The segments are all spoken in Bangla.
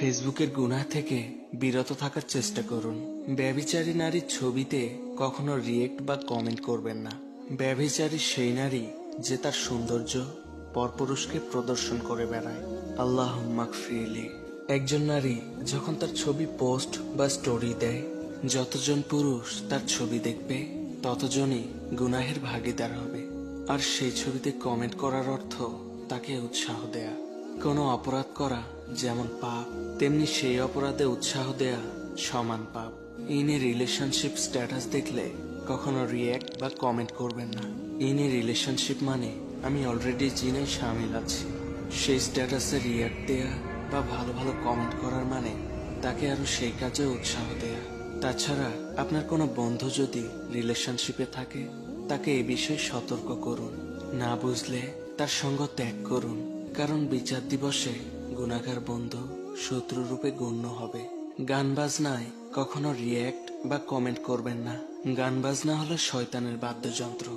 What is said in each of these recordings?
ফেসবুকের গুনাহ থেকে বিরত থাকার চেষ্টা করুন। ব্যভিচারী নারীর ছবিতে কখনো রিয়েক্ট বা কমেন্ট করবেন না। ব্যভিচারী সেই নারী যে তার সৌন্দর্য পরপুরুষকে প্রদর্শন করে বেড়ায়। আল্লাহুম্মা গফিরলি। একজন নারী যখন তার ছবি পোস্ট বা স্টোরি দেয়, যতজন পুরুষ তার ছবি দেখবে ততজনই গুনাহের ভাগীদার হবে। আর সেই ছবিতে কমেন্ট করার অর্থ তাকে উৎসাহ দেয়া। কোনো অপরাধ করা যেমন পাপ, তেমনি সেই অপরাধে উৎসাহ দেয়া সমান পাপ। ইনি রিলেশনশিপ স্ট্যাটাস দেখলে কখনো রিয়্যাক্ট বা কমেন্ট করবেন না। ইনি রিলেশনশিপ মানে আমি অলরেডি জিনে শামিল আছি। সেই স্ট্যাটাসে রিয়্যাক্ট দেয়া বা ভালো ভালো কমেন্ট করার মানে তাকে আরো সেই কাজে উৎসাহ দেয়া। তাছাড়া আপনার কোনো বন্ধু যদি রিলেশনশিপে থাকে, তাকে এ বিষয়ে সতর্ক করুন। না বুঝলে তার সঙ্গ ত্যাগ করুন, কারণ বিচার দিবসে গুনাহগার বন্ধু শত্রু রূপে গণ্য হবে। গান বাজনায় কখনো রিয়্যাক্ট বা কমেন্ট করবেন না। গান বাজনা হলো শয়তানের বাদ্যযন্ত্র।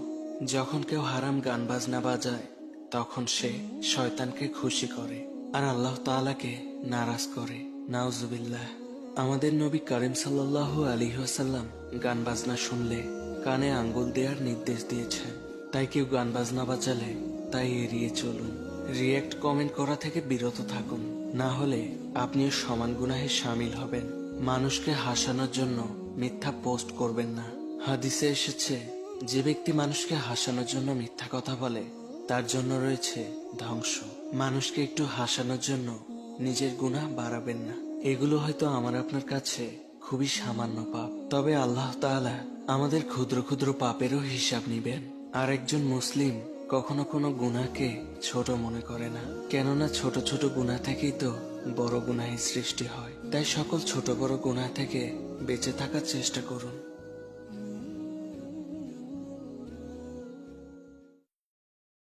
যখন কেউ হারাম গান বাজনা বাজায় তখন সে শয়তানকে খুশি করে আর আল্লাহ তাআলাকে নারাজ করে। নাউজুবিল্লাহ। আমাদের নবী করিম সাল্লাল্লাহু আলাইহি ওয়াসাল্লাম গান বাজনা শুনলে কানে আঙ্গুল দেওয়ার নির্দেশ দিয়েছেন। তাই কেউ গান বাজনা বাজালে তাই এড়িয়ে চলুন। রিয়্যাক্ট কমেন্ট করা থেকে বিরত থাকুন, না হলে আপনিও সমান গুনাহে শামিল হবেন। মানুষকে হাসানোর জন্য মিথ্যা পোস্ট করবেন না। হাদিসে এসেছে, যে ব্যক্তি মানুষকে হাসানোর জন্য মিথ্যা কথা বলে তার জন্য রয়েছে ধ্বংস। মানুষকে একটু হাসানোর জন্য নিজের গুনাহ বাড়াবেন না। এগুলো হয়তো আমার আপনার কাছে খুবই সামান্য পাপ, তবে আল্লাহ তাআলা আমাদের ক্ষুদ্র ক্ষুদ্র পাপেরও হিসাব নিবেন। আর একজন মুসলিম কখনো কোনো গুনাহকে ছোট মনে করে না, কেননা ছোট ছোট গুনাহ থেকেই তো বড় গুনাহের সৃষ্টি হয়। তাই সকল ছোট বড় গুনাহ থেকে বেঁচে থাকার চেষ্টা করুন।